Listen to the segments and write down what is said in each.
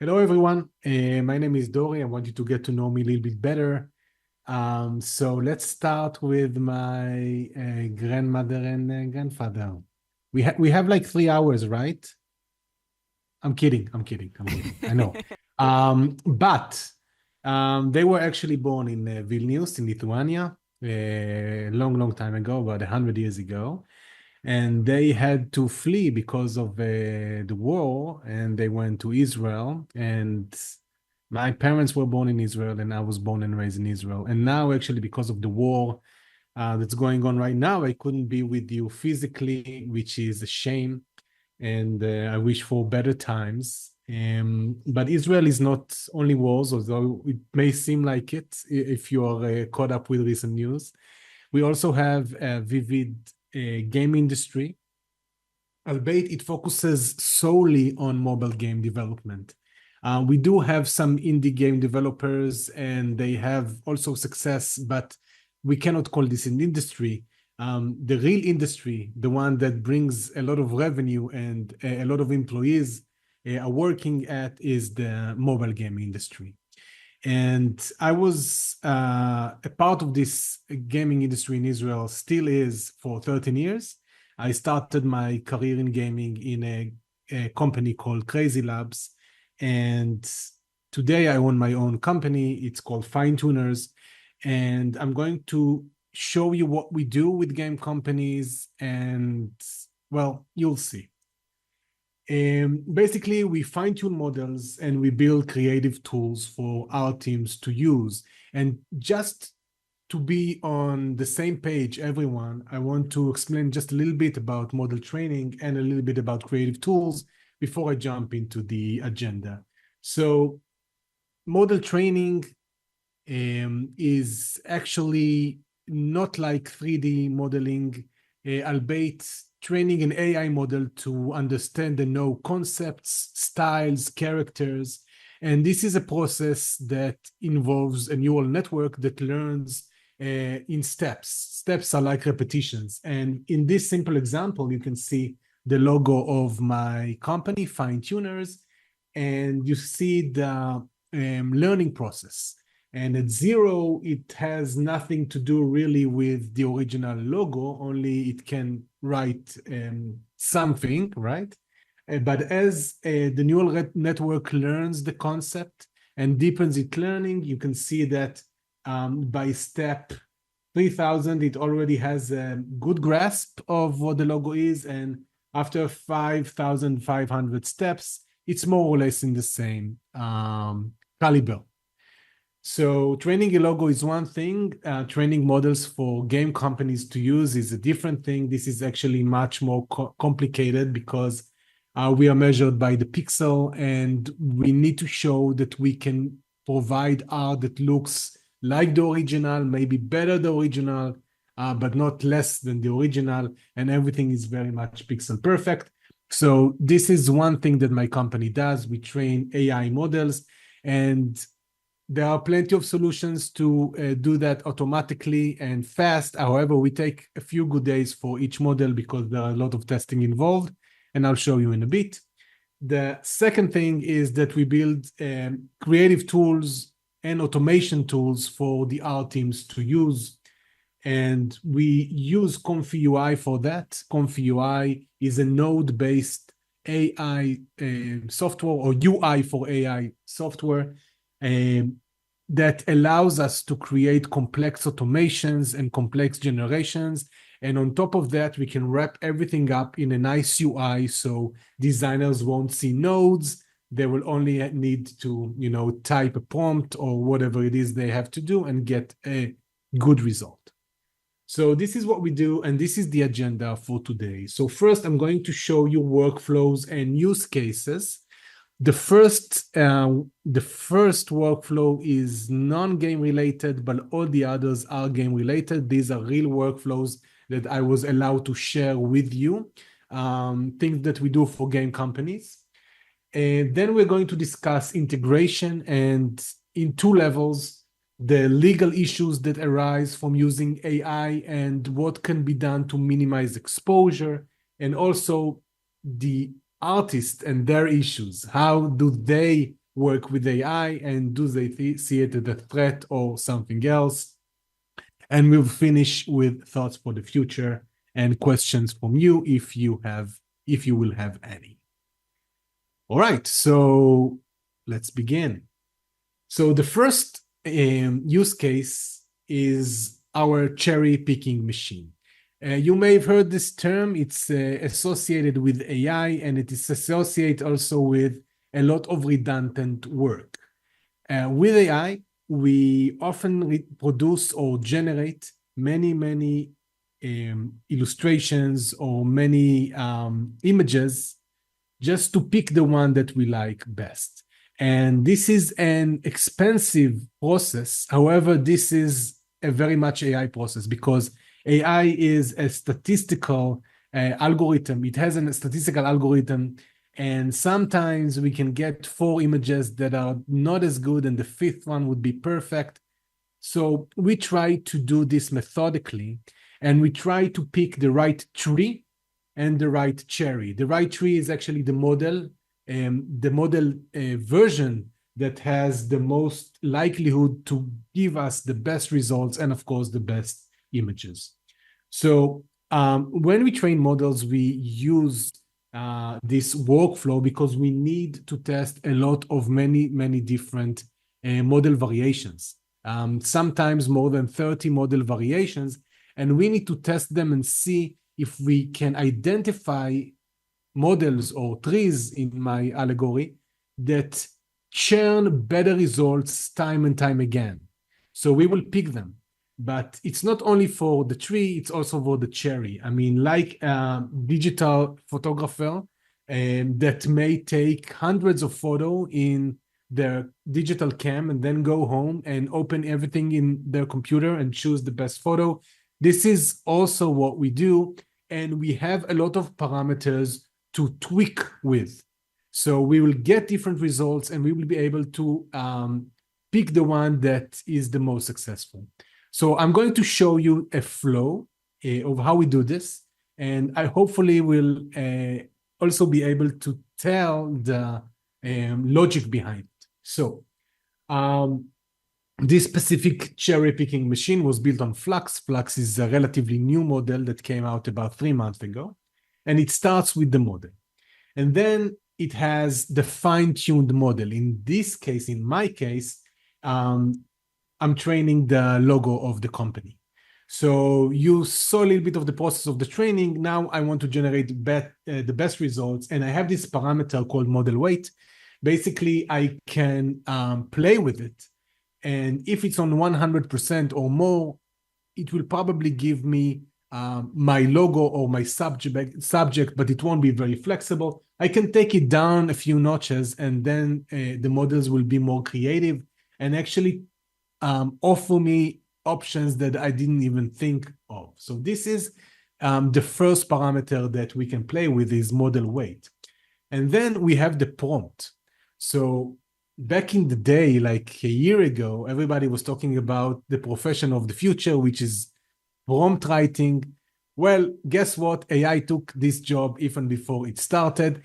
Hello, everyone. My name is Dori. I want you to get to know me a little bit better. So let's start with my grandmother and grandfather. We have like 3 hours, right? I'm kidding. I'm kidding. I'm kidding. I know. But they were actually born in Vilnius in Lithuania a long, long time ago, about 100 years ago. And they had to flee because of the war, and they went to Israel. And my parents were born in Israel, and I was born and raised in Israel. And now, actually, because of the war that's going on right now, I couldn't be with you physically, which is a shame. And I wish for better times. But Israel is not only wars, although it may seem like it if you are caught up with recent news. We also have a vivid game industry, albeit it focuses solely on mobile game development. We do have some indie game developers, and they have also success, but we cannot call this an industry. The real industry, the one that brings a lot of revenue and a lot of employees are working at, is the mobile game industry. And I was a part of this gaming industry in Israel, still is, for 13 years. I started my career in gaming in a company called Crazy Labs. And today I own my own company. It's called Finetuners. And I'm going to show you what we do with game companies. And, well, you'll see. Basically, we fine-tune models and we build creative tools for our teams to use. And just to be on the same page, everyone, I want to explain just a little bit about model training and a little bit about creative tools before I jump into the agenda. So model training is actually not like 3D modeling, albeit training an AI model to understand and know concepts, styles, characters. And this is a process that involves a neural network that learns in steps. Steps are like repetitions. And in this simple example, you can see the logo of my company, Fine Tuners, and you see the learning process. And at 0, it has nothing to do really with the original logo, only it can write something, right? But as the neural network learns the concept and deepens its learning, you can see that by step 3000, it already has a good grasp of what the logo is. And after 5,500 steps, it's more or less in the same caliber. So training a logo is one thing. Training models for game companies to use is a different thing. This is actually much more complicated because we are measured by the pixel, and we need to show that we can provide art that looks like the original, maybe better the original, but not less than the original. And everything is very much pixel perfect. So this is one thing that my company does. We train AI models, and there are plenty of solutions to do that automatically and fast. However, we take a few good days for each model because there are a lot of testing involved, and I'll show you in a bit. The second thing is that we build creative tools and automation tools for the R teams to use. And we use Comfy UI for that. Comfy UI is a node-based AI software, or UI for AI software, that allows us to create complex automations and complex generations. And on top of that, we can wrap everything up in a nice UI, so designers won't see nodes. They will only need to, type a prompt or whatever it is they have to do and get a good result. So this is what we do, and this is the agenda for today. So first, I'm going to show you workflows and use cases. The first workflow is non-game related, but all the others are game related. These are real workflows that I was allowed to share with you, things that we do for game companies. And then we're going to discuss integration, and in 2 levels, the legal issues that arise from using AI and what can be done to minimize exposure, and also the artists and their issues. How do they work with AI, and do they see it as a threat or something else? And we'll finish with thoughts for the future and questions from you if you will have any. All right, so let's begin. So the first use case is our cherry picking machine. You may have heard this term. It's associated with AI, and it is associated also with a lot of redundant work. With AI, we often produce or generate many illustrations or many images just to pick the one that we like best. And this is an expensive process. However, this is a very much AI process because AI is a statistical algorithm. It has a statistical algorithm, and sometimes we can get 4 images that are not as good, and the 5th one would be perfect. So we try to do this methodically, and we try to pick the right tree and the right cherry. The right tree is actually the model version that has the most likelihood to give us the best results and, of course, the best images. So when we train models, we use this workflow because we need to test a lot of many different model variations. Sometimes more than 30 model variations, and we need to test them and see if we can identify models or trees in my allegory that churn better results time and time again. So we will pick them. But it's not only for the tree, it's also for the cherry. I mean, like a digital photographer that may take hundreds of photos in their digital cam and then go home and open everything in their computer and choose the best photo. This is also what we do. And we have a lot of parameters to tweak with. So we will get different results and we will be able to pick the one that is the most successful. So I'm going to show you a flow of how we do this. And I hopefully will also be able to tell the logic behind it. So this specific cherry picking machine was built on Flux. Flux is a relatively new model that came out about 3 months ago. And it starts with the model. And then it has the fine-tuned model. In this case, in my case, I'm training the logo of the company. So you saw a little bit of the process of the training. Now I want to generate the best results. And I have this parameter called model weight. Basically, I can play with it. And if it's on 100% or more, it will probably give me my logo or my subject, but it won't be very flexible. I can take it down a few notches, and then the models will be more creative and actually offer me options that I didn't even think of. So this is the first parameter that we can play with is model weight. And then we have the prompt. So back in the day, like a year ago, everybody was talking about the profession of the future, which is prompt writing. Well, guess what? AI took this job even before it started.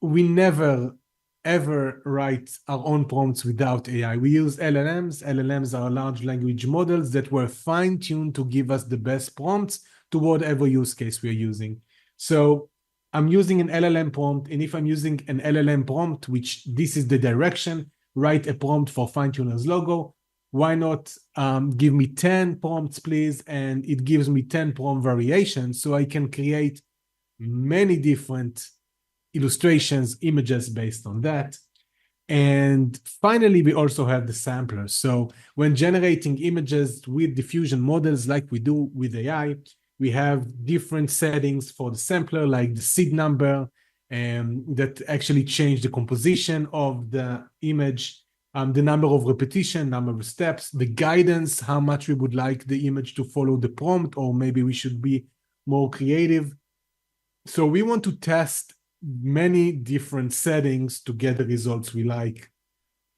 We never, ever write our own prompts without AI. We use LLMs. LLMs are large language models that were fine-tuned to give us the best prompts to whatever use case we're using. So I'm using an LLM prompt, and if I'm using an LLM prompt, which this is the direction, write a prompt for fine-tuners logo, why not give me 10 prompts, please? And it gives me 10 prompt variations, so I can create many different illustrations, images based on that. And finally, we also have the sampler. So when generating images with diffusion models like we do with AI, we have different settings for the sampler, like the seed number, that actually change the composition of the image, the number of repetition, number of steps, the guidance, how much we would like the image to follow the prompt, or maybe we should be more creative. So we want to test many different settings to get the results we like.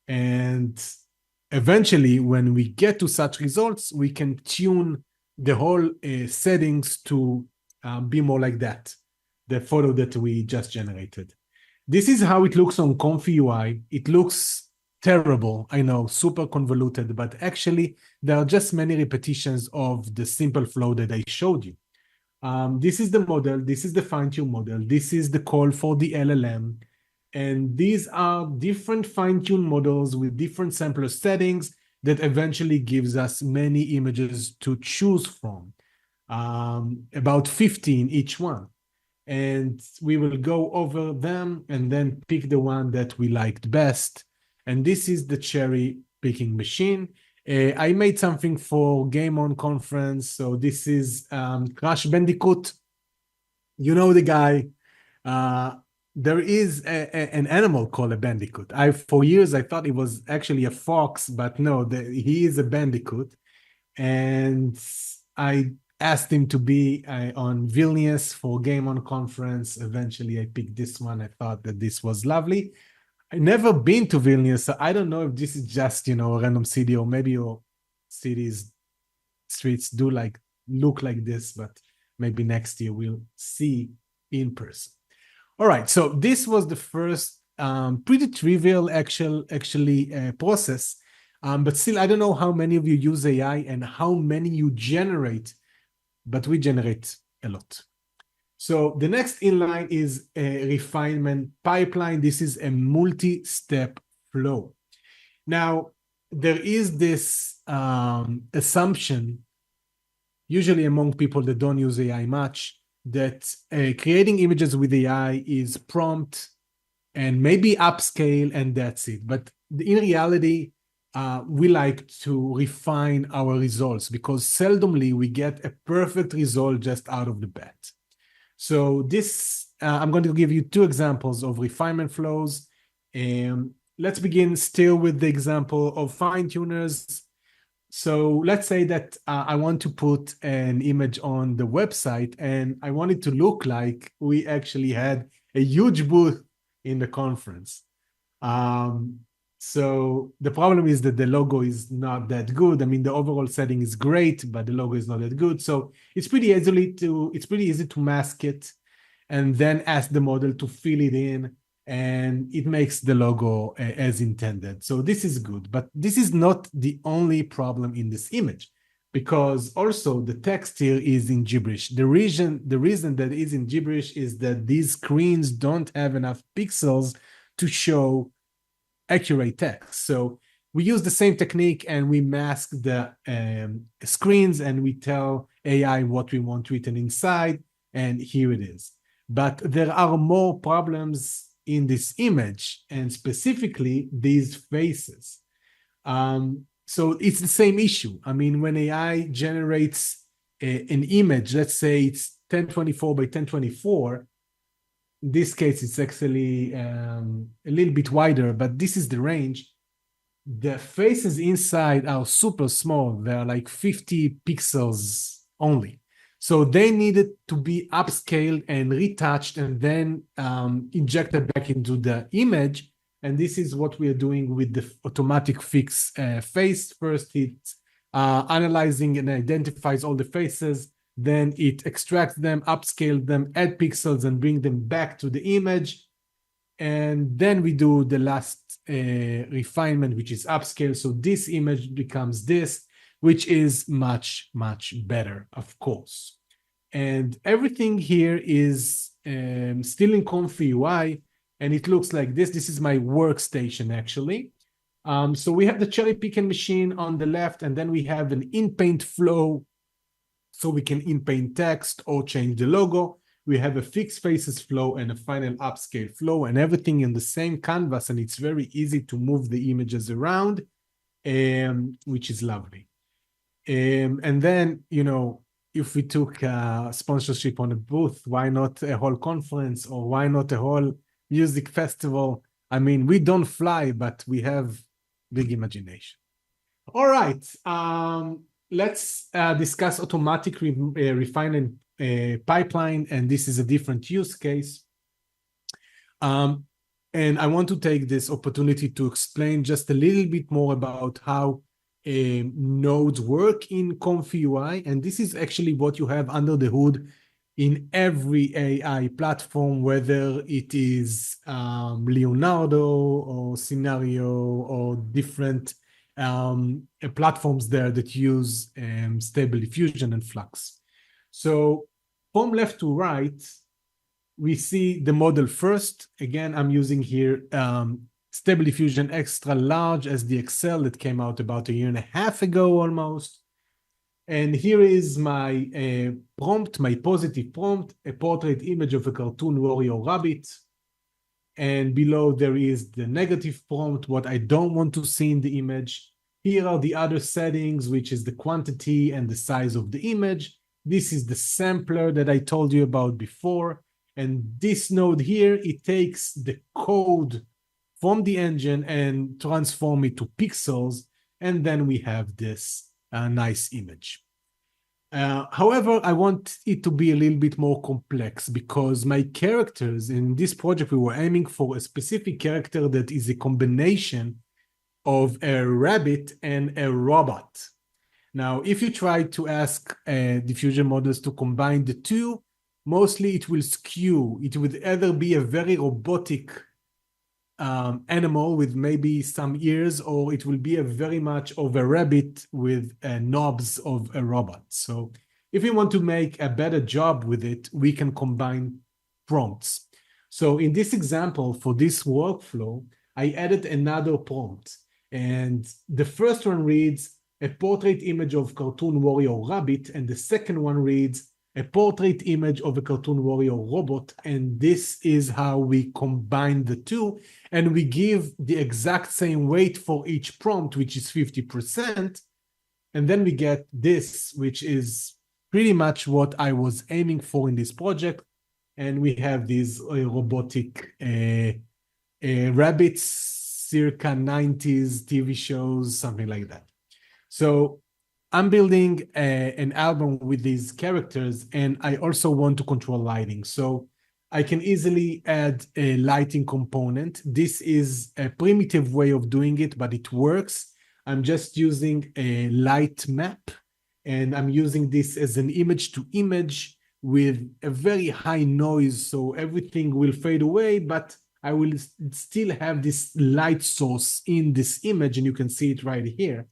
And eventually, when we get to such results, we can tune the whole settings to be more like that, the photo that we just generated. This is how it looks on Comfy UI. It looks terrible, I know, super convoluted, but actually there are just many repetitions of the simple flow that I showed you. This is the model, this is the fine-tune model, this is the call for the LLM, and these are different fine-tune models with different sampler settings that eventually gives us many images to choose from, about 15 each one. And we will go over them and then pick the one that we liked best. And this is the cherry picking machine. I made something for GameOn conference. So this is Crash Bandicoot. You know the guy. There is an animal called a bandicoot. For years I thought it was actually a fox, but no, he is a bandicoot. And I asked him to be on Vilnius for GameOn conference. Eventually, I picked this one. I thought that this was lovely. I never been to Vilnius, so I don't know if this is just, a random city, or maybe your city's streets do look like this, but maybe next year we'll see in person. All right, so this was the first pretty trivial actually process. But still, I don't know how many of you use AI and how many you generate, but we generate a lot. So the next inline is a refinement pipeline. This is a multi-step flow. Now, there is this assumption, usually among people that don't use AI much, that creating images with AI is prompt and maybe upscale and that's it. But in reality, we like to refine our results because seldomly we get a perfect result just out of the bat. So this, I'm going to give you two examples of refinement flows. Let's begin still with the example of fine-tuners. So let's say that I want to put an image on the website and I want it to look like we actually had a huge booth in the conference. So the problem is that the logo is not that good. I mean, the overall setting is great, but the logo is not that good. So it's pretty easy to mask it and then ask the model to fill it in, and it makes the logo as intended. So this is good, but this is not the only problem in this image, because also the text here is in gibberish. The reason that it is in gibberish is that these screens don't have enough pixels to show accurate text. So we use the same technique and we mask the screens and we tell AI what we want written inside, and here it is. But there are more problems in this image, and specifically these faces. So it's the same issue. I mean, when AI generates an image, let's say it's 1024 by 1024, in this case, it's actually a little bit wider, but this is the range. The faces inside are super small. They're like 50 pixels only. So they needed to be upscaled and retouched and then injected back into the image. And this is what we are doing with the automatic fix face. First, it's analyzing and identifies all the faces. Then it extracts them, upscales them, add pixels, and bring them back to the image. And then we do the last refinement, which is upscale. So this image becomes this, which is much, much better, of course. And everything here is still in Comfy UI, and it looks like this. This is my workstation, actually. So we have the cherry picking machine on the left, and then we have an in-paint flow, so we can in-paint text or change the logo. We have a fixed faces flow and a final upscale flow, and everything in the same canvas, and it's very easy to move the images around, which is lovely. And then, if we took sponsorship on a booth, why not a whole conference, or why not a whole music festival? I mean, we don't fly, but we have big imagination. All right. Let's discuss automatic refinement pipeline, and this is a different use case. And I want to take this opportunity to explain just a little bit more about how nodes work in Comfy UI, and this is actually what you have under the hood in every AI platform, whether it is Leonardo or Scenario or different platforms there that use Stable Diffusion and Flux. So from left to right, we see the model first. Again, I'm using here Stable Diffusion Extra Large SDXL that came out about 1.5 years ago almost. And here is my prompt, my positive prompt, a portrait image of a cartoon warrior rabbit. And below there is the negative prompt, what I don't want to see in the image. Here are the other settings, which is the quantity and the size of the image. This is the sampler that I told you about before. And this node here, it takes the code from the engine and transform it to pixels. And then we have this nice image. However, I want it to be a little bit more complex because my characters in this project, we were aiming for a specific character that is a combination of a rabbit and a robot. Now, if you try to ask diffusion models to combine the two, mostly it will skew. It would either be a very robotic animal with maybe some ears, or it will be a very much of a rabbit with knobs of a robot. So if we want to make a better job with it, we can combine prompts. So in this example, for this workflow, I added another prompt. And the first one reads a portrait image of cartoon warrior rabbit, and the second one reads a portrait image of a cartoon warrior robot. And this is how we combine the two. And we give the exact same weight for each prompt, which is 50%. And then we get this, which is pretty much what I was aiming for in this project. And we have these robotic rabbits, circa 90s TV shows, something like that. So I'm building an album with these characters, and I also want to control lighting. So I can easily add a lighting component. This is a primitive way of doing it, but it works. I'm just using a light map, and I'm using this as an image to image with a very high noise. So everything will fade away, but I will still have this light source in this image, and you can see it right here.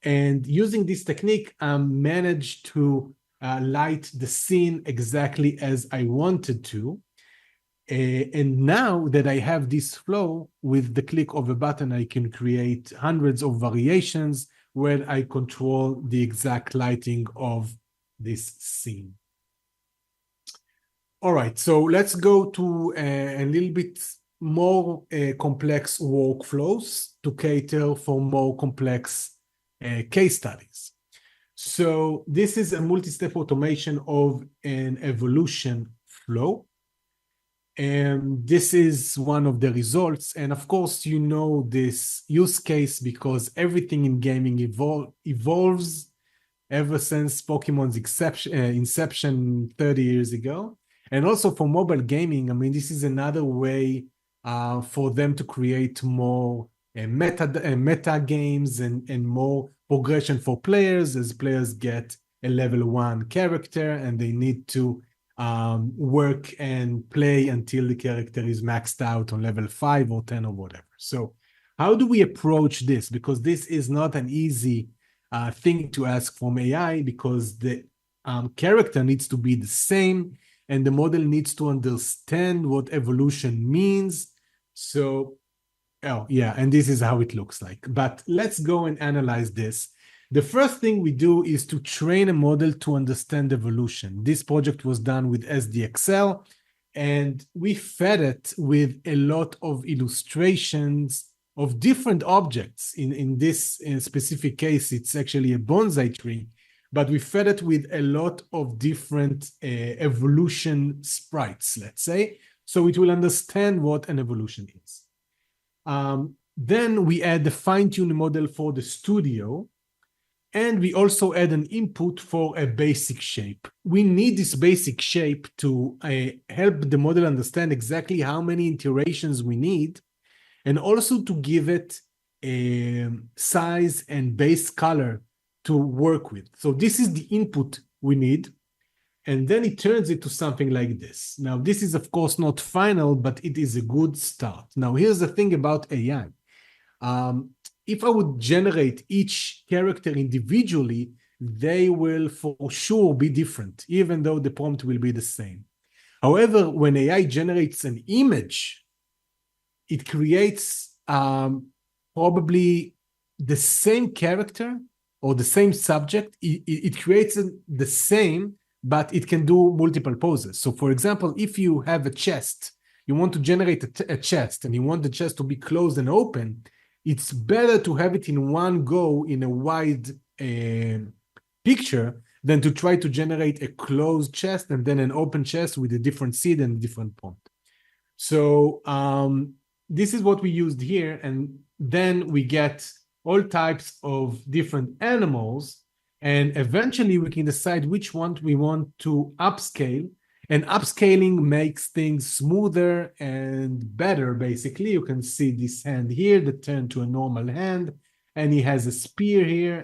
And using this technique, I managed to light the scene exactly as I wanted to. And now that I have this flow, with the click of a button, I can create hundreds of variations where I control the exact lighting of this scene. All right, so let's go to a little bit more complex workflows to cater for more complex case studies. So this is a multi-step automation of an evolution flow. And this is one of the results. And of course, you know this use case because everything in gaming evolves ever since Pokemon's inception 30 years ago. And also for mobile gaming, I mean, this is another way for them to create more meta games and more progression for players, as players get a level 1 character and they need to work and play until the character is maxed out on level 5 or 10 or whatever. So how do we approach this? Because this is not an easy thing to ask from AI, because the character needs to be the same and the model needs to understand what evolution means. So, oh yeah, and this is how it looks like. But let's go and analyze this. The first thing we do is to train a model to understand evolution. This project was done with SDXL, and we fed it with a lot of illustrations of different objects. In this specific case, it's actually a bonsai tree, but we fed it with a lot of different evolution sprites, let's say, so it will understand what an evolution is. Then we add the fine-tune model for the studio, and we also add an input for a basic shape. We need this basic shape to help the model understand exactly how many iterations we need, and also to give it a size and base color to work with. So this is the input we need. and then it turns it to something like this. Now, this is, of course, not final, but it is a good start. Now, here's the thing about AI. If I would generate each character individually, they will for sure be different, even though the prompt will be the same. However, when AI generates an image, it creates probably the same character or the same subject. It creates the same, but it can do multiple poses. So, for example, if you have a chest, you want to generate a chest and you want the chest to be closed and open, it's better to have it in one go in a wide picture than to try to generate a closed chest and then an open chest with a different seed and a different prompt. So this is what we used here. And then we get all types of different animals. And eventually we can decide which one we want to upscale. And upscaling makes things smoother and better, basically. You can see this hand here that turned to a normal hand. And he has a spear here.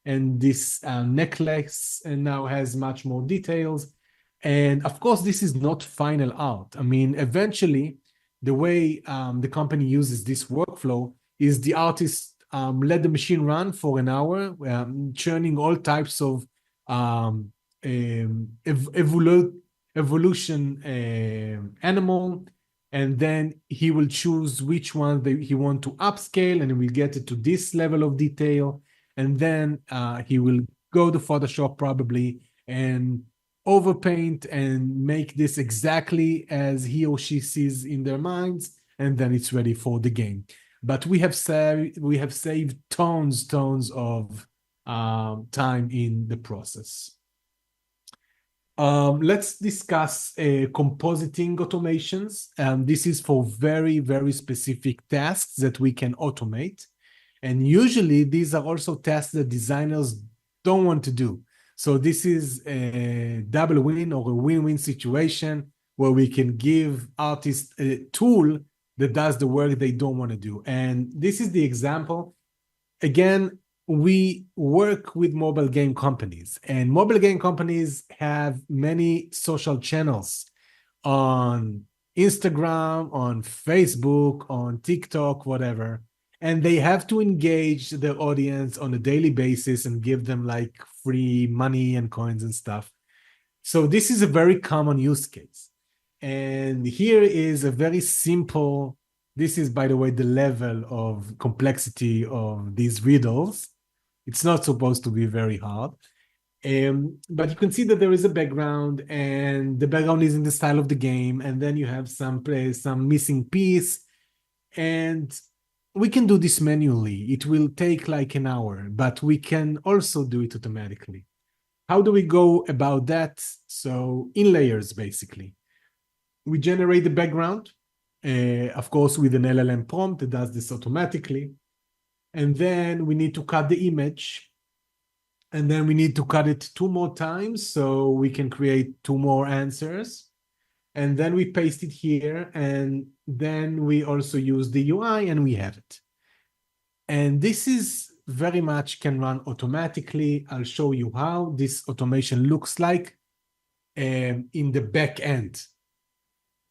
And this necklace and now has much more details. And of course, this is not final art. I mean, eventually, the way the company uses this workflow is the artist let the machine run for an hour, churning all types of evolution animal, and then he will choose which one he want to upscale, and he will get it to this level of detail, and then he will go to Photoshop probably and overpaint and make this exactly as he or she sees in their minds, and then it's ready for the game. But we have saved tons of time in the process. Let's discuss compositing automations. This is for very specific tasks that we can automate. And usually these are also tasks that designers don't want to do. So this is a double win or a win-win situation where we can give artists a tool that does the work they don't want to do. And this is the example. Again, we work with mobile game companies, and mobile game companies have many social channels on Instagram, on Facebook, on TikTok, whatever. And they have to engage their audience on a daily basis and give them like free money and coins and stuff. So this is a very common use case. And here is a very simple, this is, by the way, the level of complexity of these riddles. It's not supposed to be very hard. But you can see that there is a background, and the background is in the style of the game. And then you have some missing piece. And we can do this manually. It will take like an hour, but we can also do it automatically. How do we go about that? So in layers, basically. We generate the background, of course, with an LLM prompt that does this automatically. And then we need to cut the image. And then we need to cut it 2 more times so we can create 2 more answers. And then we paste it here. And then we also use the UI and we have it. And this is very much can run automatically. I'll show you how this automation looks like in the back end.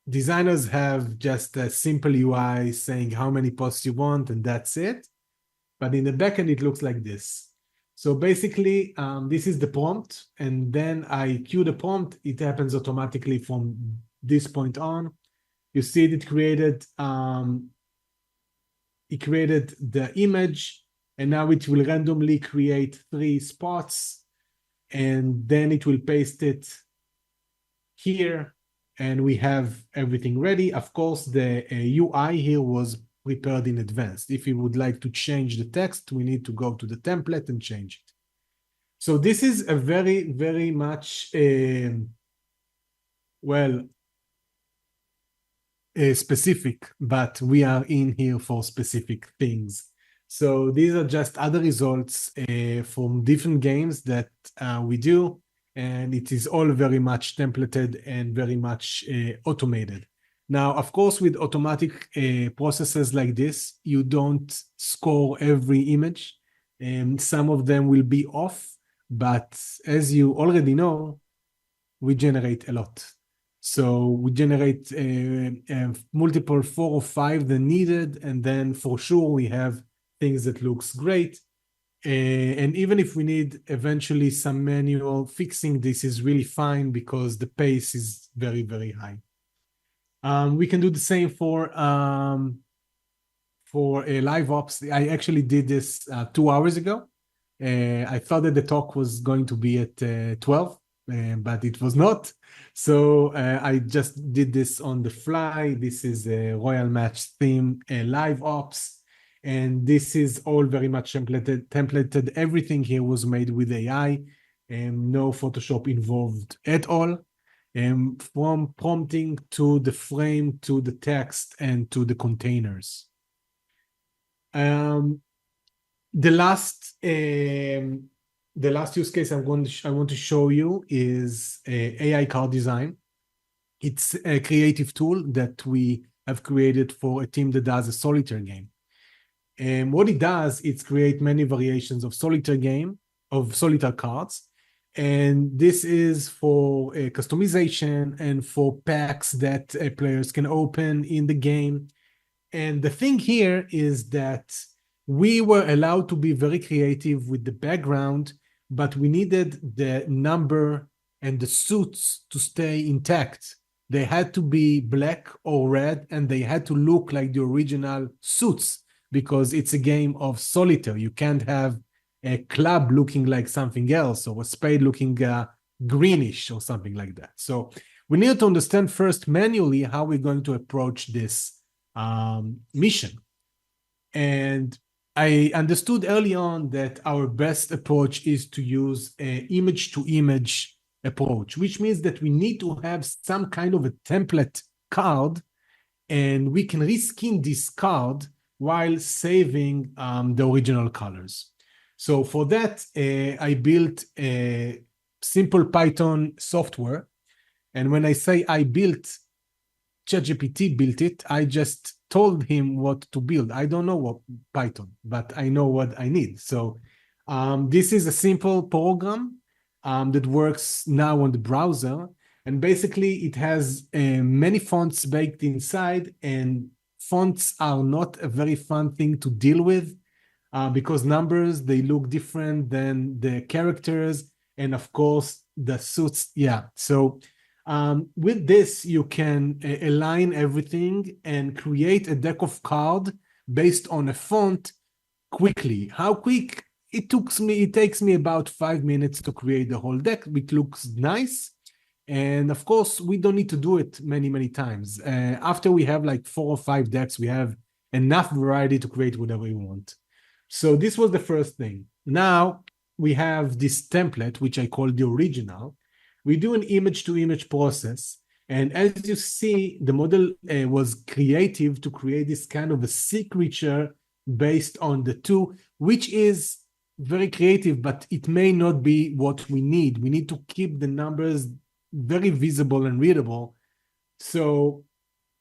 Designers have just a simple UI saying how many posts you want, and that's it. But in the backend, it looks like this. So basically, this is the prompt, and then I cue the prompt. It happens automatically from this point on. You see it created the image, and now it will randomly create 3 spots, and then it will paste it here. And we have everything ready. Of course, the UI here was prepared in advance. If you would like to change the text, we need to go to the template and change it. So this is a very much, specific, but we are in here for specific things. So these are just other results from different games that we do. And it is all very much templated and very much automated. Now, of course, with automatic processes like this, you don't score every image. And some of them will be off. But as you already know, we generate a lot. So we generate multiple 4 or 5 than needed, and then for sure we have things that looks great. And even if we need eventually some manual fixing, this is really fine because the pace is very, very high. We can do the same for a live ops. I actually did this 2 hours ago. I thought that the talk was going to be at 12, but it was not. So I just did this on the fly. This is a Royal Match theme, live ops. And this is all very much templated. Everything here was made with AI, and no Photoshop involved at all. From prompting to the frame, to the text, and to the containers. The last use case I want to show you is AI card design. It's a creative tool that we have created for a team that does a solitaire game. And what it does, it's create many variations of solitaire cards. And this is for customization and for packs that players can open in the game. And the thing here is that we were allowed to be very creative with the background, but we needed the number and the suits to stay intact. They had to be black or red, and they had to look like the original suits because it's a game of solitaire. You can't have a club looking like something else or a spade looking greenish or something like that. So we needed to understand first manually how we're going to approach this mission. And I understood early on that our best approach is to use an image-to-image approach, which means that we need to have some kind of a template card, and we can reskin this card while saving the original colors. So for that, I built a simple Python software. And when I say I built, ChatGPT built it. I just told him what to build. I don't know what Python, but I know what I need. So this is a simple program that works now on the browser. And basically, it has many fonts baked inside, and fonts are not a very fun thing to deal with because numbers, they look different than the characters. And of course, the suits, yeah. So with this, you can align everything and create a deck of cards based on a font quickly. How quick? It takes me about 5 minutes to create the whole deck. It looks nice. And of course, we don't need to do it many, many times. After we have like 4 or 5 decks, we have enough variety to create whatever we want. So this was the first thing. Now we have this template, which I call the original. We do an image-to-image process. And as you see, the model was creative to create this kind of a signature based on the two, which is very creative, but it may not be what we need. We need to keep the numbers very visible and readable. So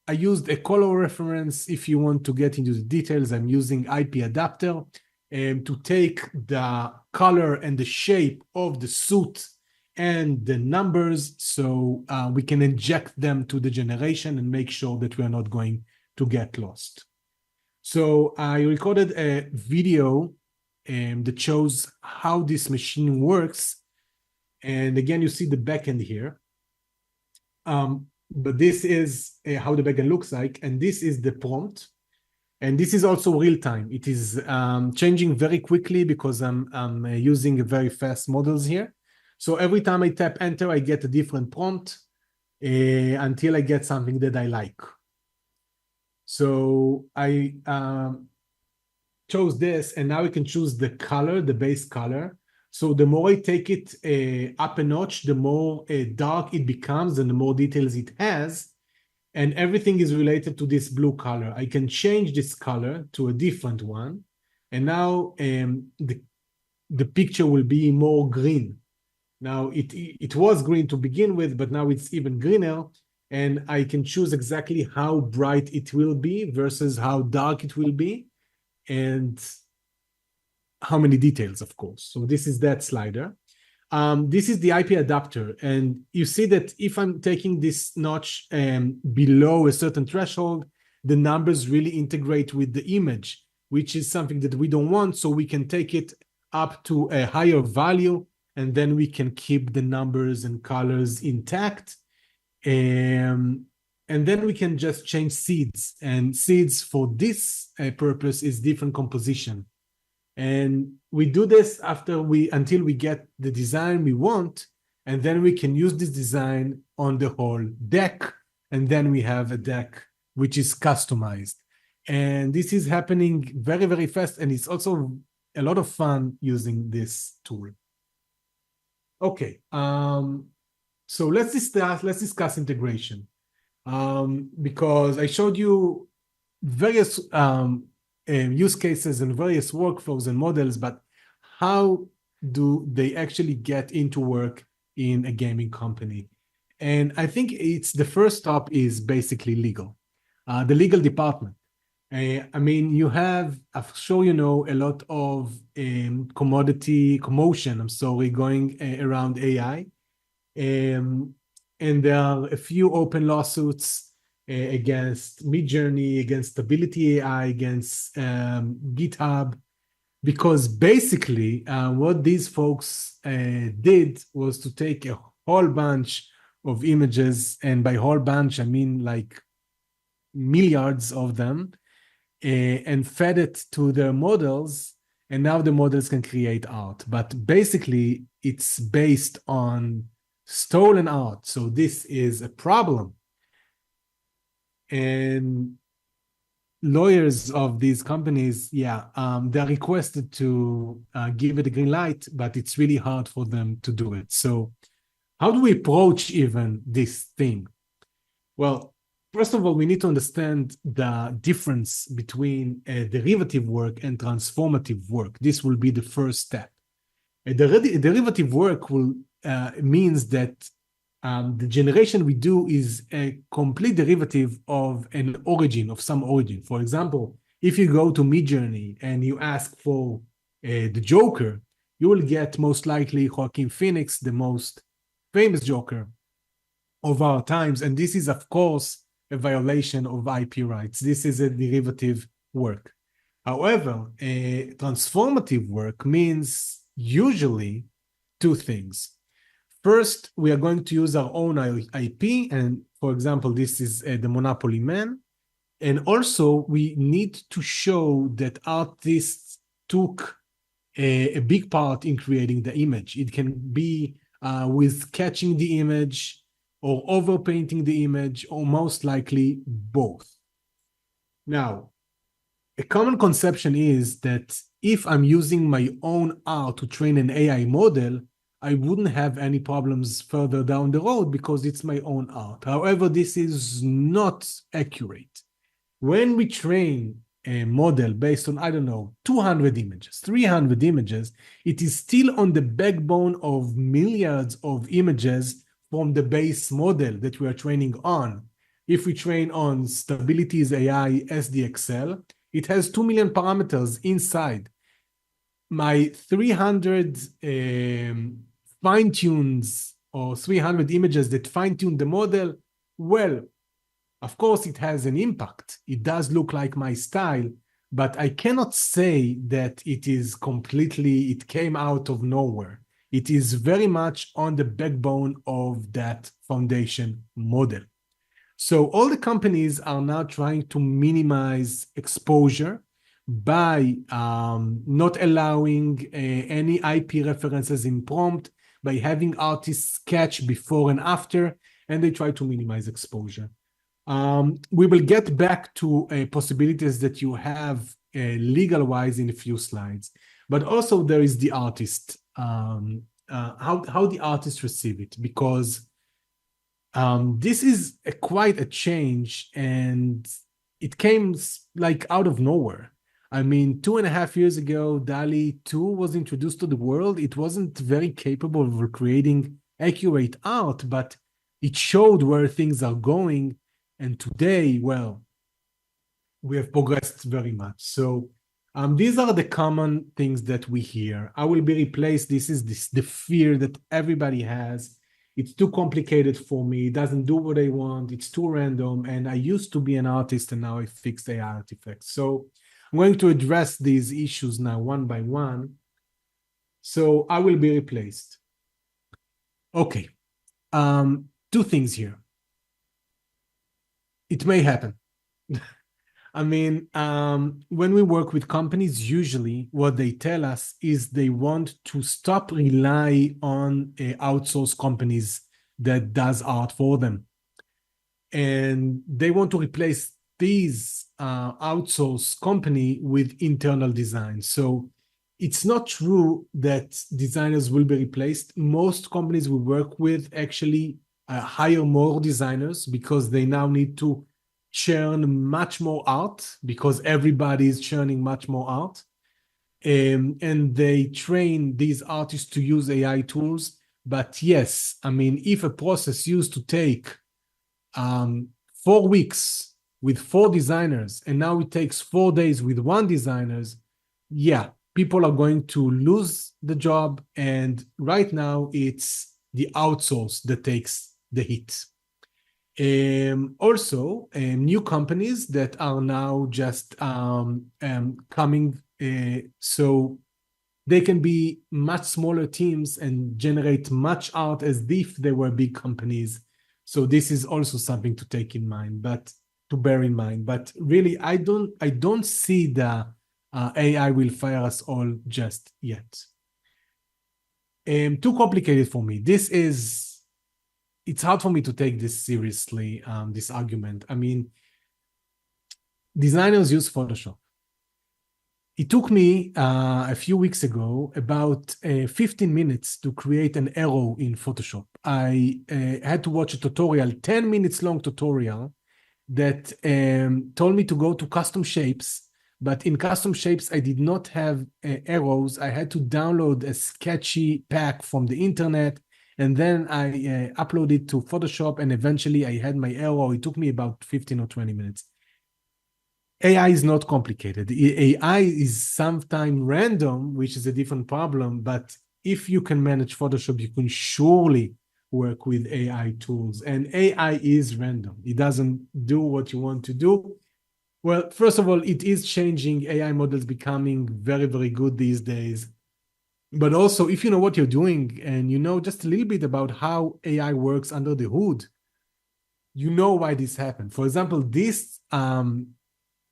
I used a color reference. If you want to get into the details, I'm using IP adapter to take the color and the shape of the suit and the numbers, so we can inject them to the generation and make sure that we are not going to get lost. So I recorded a video that shows how this machine works. And again, you see the backend here. But this is how the backend looks like. And this is the prompt. And this is also real time. It is changing very quickly because I'm using very fast models here. So every time I tap enter, I get a different prompt until I get something that I like. So I chose this, and now I can choose the color, the base color. So the more I take it up a notch, the more dark it becomes and the more details it has. And everything is related to this blue color. I can change this color to a different one. And now the picture will be more green. Now it was green to begin with, but now it's even greener. And I can choose exactly how bright it will be versus how dark it will be. And how many details, of course. So this is that slider. This is the IP adapter. And you see that if I'm taking this notch below a certain threshold, the numbers really integrate with the image, which is something that we don't want. So we can take it up to a higher value, and then we can keep the numbers and colors intact. And then we can just change seeds. And seeds for this purpose is different composition. And we do this until we get the design we want, and then we can use this design on the whole deck, and then we have a deck which is customized. And this is happening very, very fast, and it's also a lot of fun using this tool. Okay, so let's discuss integration, because I showed you various use cases and various workflows and models, but how do they actually get into work in a gaming company? And I think the first stop is basically legal, the legal department. I mean, I'm sure you know, a lot of commotion, going around AI. And there are a few open lawsuits against Midjourney, against Stability AI, against GitHub, because basically what these folks did was to take a whole bunch of images, and by whole bunch, I mean like milliards of them, and fed it to their models, and now the models can create art. But basically, it's based on stolen art. So this is a problem. And lawyers of these companies, they're requested to give it a green light, but it's really hard for them to do it. So how do we approach even this thing? Well, first of all, we need to understand the difference between derivative work and transformative work. This will be the first step. Derivative work means that the generation we do is a complete derivative of some origin. For example, if you go to Midjourney and you ask for the Joker, you will get most likely Joaquin Phoenix, the most famous Joker of our times. And this is, of course, a violation of IP rights. This is a derivative work. However, a transformative work means usually two things. First, we are going to use our own IP, and for example, this is the Monopoly Man. And also, we need to show that artists took a big part in creating the image. It can be with sketching the image, or overpainting the image, or most likely both. Now, a common conception is that if I'm using my own art to train an AI model, I wouldn't have any problems further down the road because it's my own art. However, this is not accurate. When we train a model based on, 200 images, 300 images, it is still on the backbone of milliards of images from the base model that we are training on. If we train on Stability's AI SDXL, it has 2 million parameters inside. My 300 fine-tunes or 300 images that fine-tune the model, well, of course it has an impact. It does look like my style, but I cannot say that it came out of nowhere. It is very much on the backbone of that foundation model. So all the companies are now trying to minimize exposure by not allowing any IP references in prompt, by having artists sketch before and after, and they try to minimize exposure. We will get back to possibilities that you have legal-wise in a few slides, but also there is the artist, how the artists receive it, because this is quite a change, and it came like out of nowhere. I mean, 2.5 years ago, DALL-E 2 was introduced to the world. It wasn't very capable of creating accurate art, but it showed where things are going. And today, well, we have progressed very much. So These are the common things that we hear. I will be replaced. This is the fear that everybody has. It's too complicated for me. It doesn't do what I want. It's too random. And I used to be an artist and now I fixed AI artifacts. So I'm going to address these issues now one by one. So I will be replaced. Okay. Two things here. It may happen. I mean, when we work with companies, usually what they tell us is they want to stop rely on outsourced companies that does art for them. And they want to replace these outsourced company with internal design. So it's not true that designers will be replaced. Most companies we work with actually hire more designers because they now need to churn much more art because everybody is churning much more art. And they train these artists to use AI tools. But yes, I mean, if a process used to take 4 weeks with 4 designers, and now it takes 4 days with 1 designers, yeah, people are going to lose the job. And right now it's the outsource that takes the hit. Also, new companies that are now just coming, so they can be much smaller teams and generate much art as if they were big companies. So this is also something to take in mind, but to bear in mind. But really, I don't see the AI will fire us all just yet. Too complicated for me. It's hard for me to take this seriously, this argument. I mean, designers use Photoshop. It took me a few weeks ago about 15 minutes to create an arrow in Photoshop. I had to watch a tutorial, 10 minutes long tutorial that told me to go to custom shapes. But in custom shapes, I did not have arrows. I had to download a sketchy pack from the internet. And then I uploaded it to Photoshop, and eventually I had my arrow. It took me about 15 or 20 minutes. AI is not complicated. AI is sometimes random, which is a different problem. But if you can manage Photoshop, you can surely work with AI tools. And AI is random. It doesn't do what you want to do. Well, first of all, it is changing. AI models becoming very, very good these days. But also, if you know what you're doing and you know just a little bit about how AI works under the hood, you know why this happened. For example, this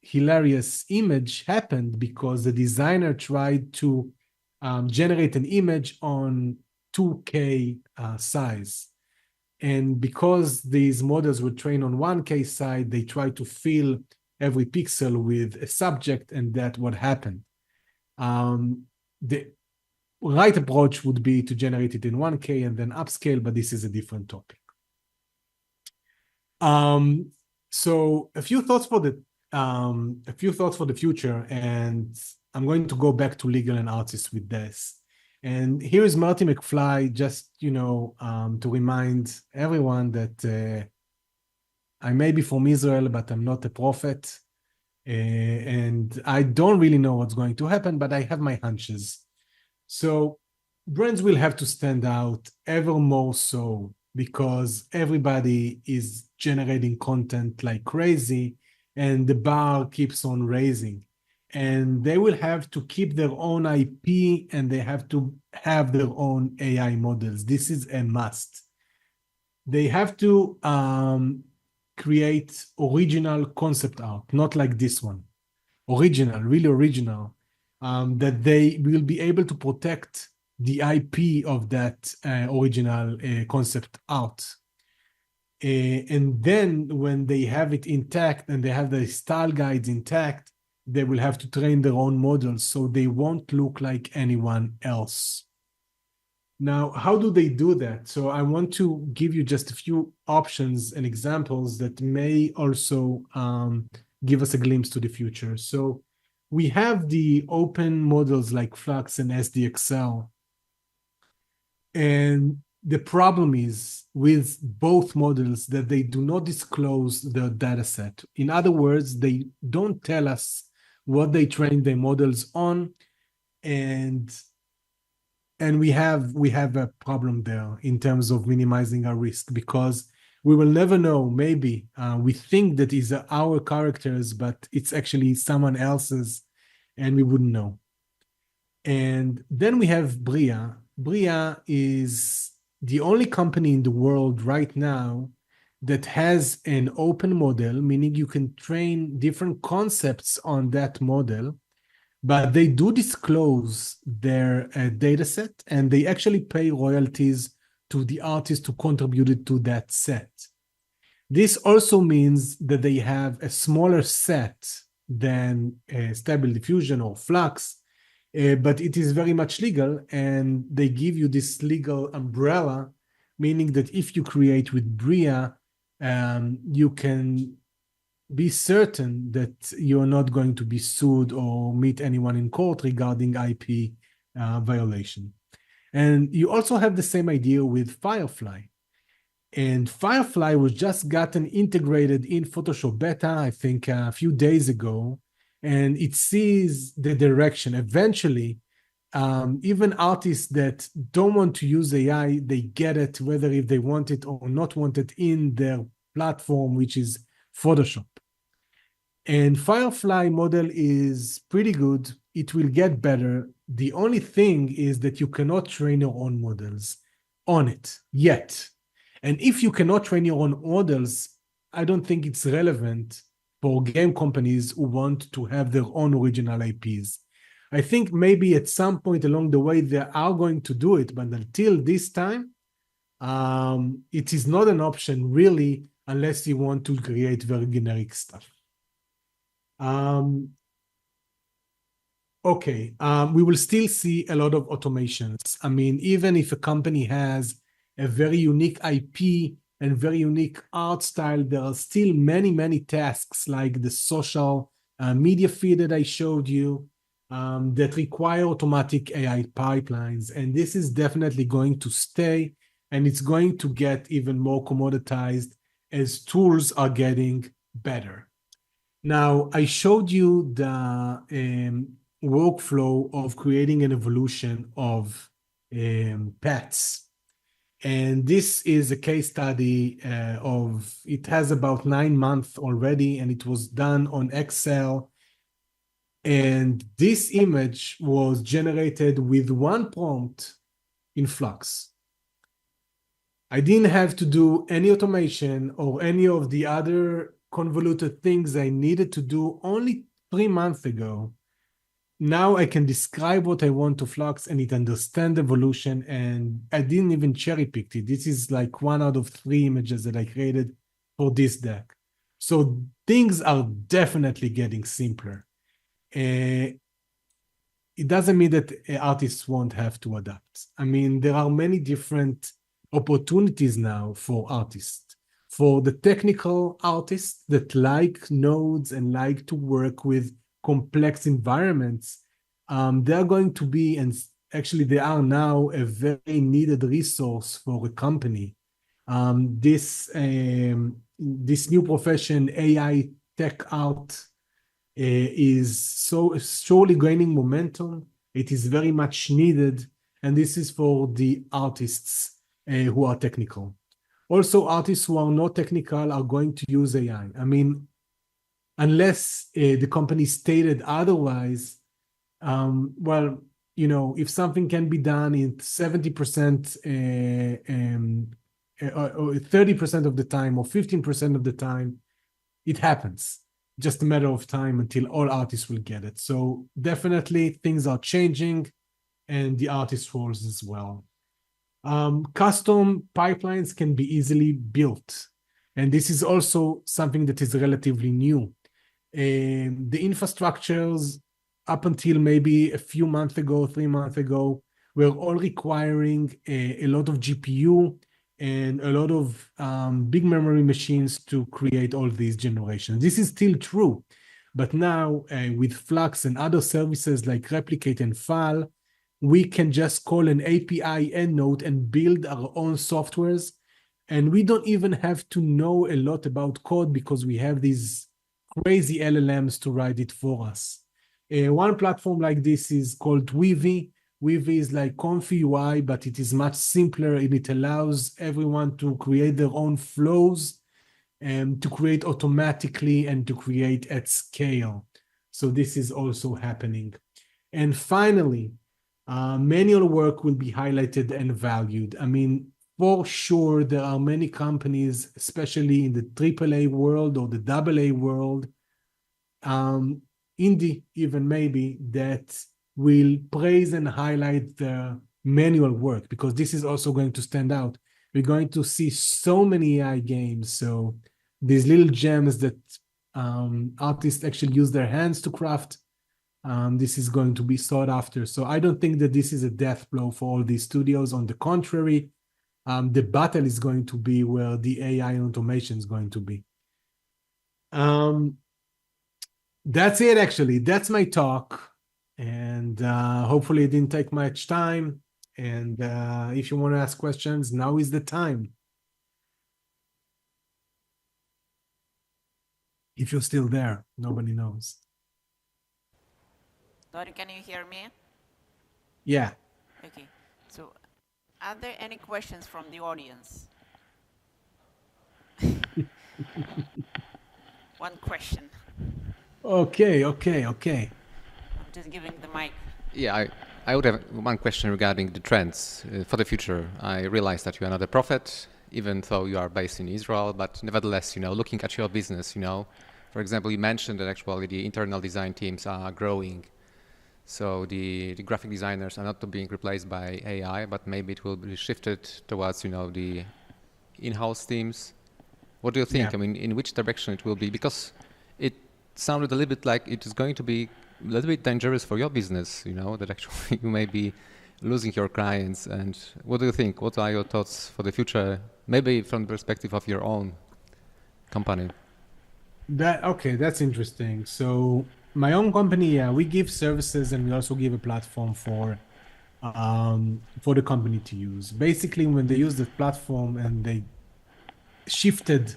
hilarious image happened because the designer tried to generate an image on 2K size. And because these models were trained on 1K side, they tried to fill every pixel with a subject, and that's what happened. The right approach would be to generate it in 1K and then upscale, but this is a different topic. So a few thoughts for the future, and I'm going to go back to legal and artists with this. And here is Marty McFly, just to remind everyone that I may be from Israel, but I'm not a prophet, and I don't really know what's going to happen, but I have my hunches. So brands will have to stand out ever more so because everybody is generating content like crazy and the bar keeps on raising. And they will have to keep their own IP and they have to have their own AI models. This is a must. They have to create original concept art, not like this one. Original, really original. That they will be able to protect the IP of that original concept art. And then when they have it intact and they have the style guides intact, they will have to train their own models so they won't look like anyone else. Now, how do they do that? So I want to give you just a few options and examples that may also give us a glimpse to the future. So we have the open models like Flux and SDXL. And the problem is with both models that they do not disclose their data set. In other words, they don't tell us what they train their models on, and we have a problem there in terms of minimizing our risk, because we will never know. Maybe we think that is our characters, but it's actually someone else's, and we wouldn't know. And then we have Bria. Bria is the only company in the world right now that has an open model, meaning you can train different concepts on that model, but they do disclose their data set, and they actually pay royalties to the artist who contributed to that set. This also means that they have a smaller set than Stable Diffusion or Flux, but it is very much legal, and they give you this legal umbrella, meaning that if you create with Bria, you can be certain that you're not going to be sued or meet anyone in court regarding IP violation. And you also have the same idea with Firefly. And Firefly was just gotten integrated in Photoshop Beta, I think a few days ago, and it sees the direction. Eventually, even artists that don't want to use AI, they get it, whether if they want it or not want it in their platform, which is Photoshop. And Firefly model is pretty good. It will get better. The only thing is that you cannot train your own models on it yet. And if you cannot train your own models, I don't think it's relevant for game companies who want to have their own original IPs. I think maybe at some point along the way, they are going to do it, but until this time, it is not an option really, unless you want to create very generic stuff. Okay, we will still see a lot of automations. I mean, even if a company has a very unique IP and very unique art style, there are still many, many tasks like the social media feed that I showed you that require automatic AI pipelines. And this is definitely going to stay, and it's going to get even more commoditized as tools are getting better. Now, I showed you the workflow of creating an evolution of pets. And this is a case study it has about 9 months already, and it was done on Excel. And this image was generated with one prompt in Flux. I didn't have to do any automation or any of the other convoluted things I needed to do only 3 months ago. Now I can describe what I want to Flux, and it understands evolution, and I didn't even cherry pick it. This is like 1 out of 3 images that I created for this deck. So things are definitely getting simpler. It doesn't mean that artists won't have to adapt. I mean, there are many different opportunities now for artists. For the technical artists that like nodes and like to work with complex environments, they're going to be, and actually they are now, a very needed resource for a company. This new profession, AI tech art, is so surely gaining momentum. It is very much needed, and this is for the artists who are technical. Also, artists who are not technical are going to use AI. I mean, unless the company stated otherwise, well, if something can be done in 70% or 30% of the time or 15% of the time, it happens. Just a matter of time until all artists will get it. So definitely things are changing, and the artist roles as well. Custom pipelines can be easily built, and this is also something that is relatively new. The infrastructures up until maybe a few months ago, 3 months ago, were all requiring a lot of GPU and a lot of big memory machines to create all these generations. This is still true, but now with Flux and other services like Replicate and File, we can just call an API endnode and build our own softwares. And we don't even have to know a lot about code, because we have these crazy LLMs to write it for us. One platform like this is called Weavy. Weavy is like Comfy UI, but it is much simpler and it allows everyone to create their own flows and to create automatically and to create at scale. So this is also happening. And finally, manual work will be highlighted and valued. I mean, for sure, there are many companies, especially in the AAA world or the AA world, indie even maybe, that will praise and highlight the manual work because this is also going to stand out. We're going to see so many AI games. So these little gems that artists actually use their hands to craft, this is going to be sought after. So I don't think that this is a death blow for all these studios. On the contrary, the battle is going to be where the AI and automation is going to be. That's it, actually. That's my talk. And hopefully it didn't take much time. And if you want to ask questions, now is the time. If you're still there, nobody knows. Dori, can you hear me? Yeah. Okay. So, are there any questions from the audience? One question. Okay. I'm just giving the mic. Yeah, I would have one question regarding the trends for the future. I realize that you are not a prophet, even though you are based in Israel, but nevertheless, looking at your business, for example, you mentioned that actually the internal design teams are growing. So the graphic designers are not being replaced by AI, but maybe it will be shifted towards, the in-house teams. What do you think? Yeah. I mean, in which direction it will be? Because it sounded a little bit like it is going to be a little bit dangerous for your business, that actually you may be losing your clients. And what do you think? What are your thoughts for the future? Maybe from the perspective of your own company. That's interesting. So my own company, yeah, we give services and we also give a platform for the company to use. Basically, when they use the platform and they shifted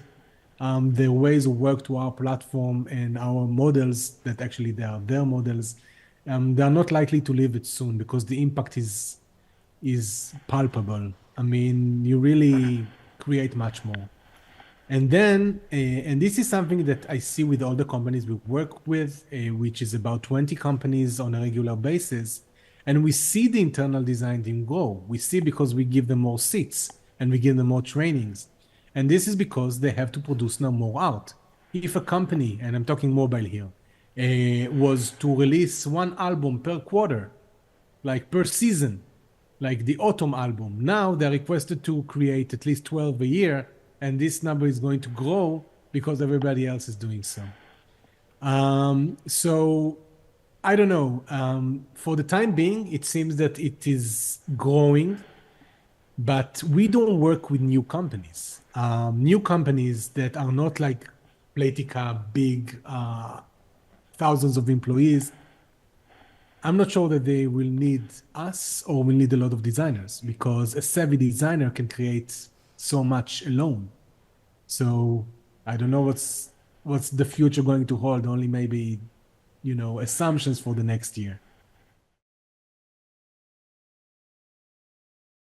their ways of work to our platform and our models that actually they are their models, they are not likely to leave it soon because the impact is palpable. I mean, you really create much more. And then, and this is something that I see with all the companies we work with, which is about 20 companies on a regular basis. And we see the internal design team grow. We see because we give them more seats and we give them more trainings. And this is because they have to produce now more art. If a company, and I'm talking mobile here, was to release one album per quarter, like per season, like the autumn album. Now they're requested to create at least 12 a year, and this number is going to grow because everybody else is doing so. So I don't know. For the time being, it seems that it is growing, but we don't work with new companies. New companies that are not like Playtika, big, thousands of employees. I'm not sure that they will need us or will need a lot of designers because a savvy designer can create so much alone. So I don't know what's the future going to hold, only maybe, assumptions for the next year.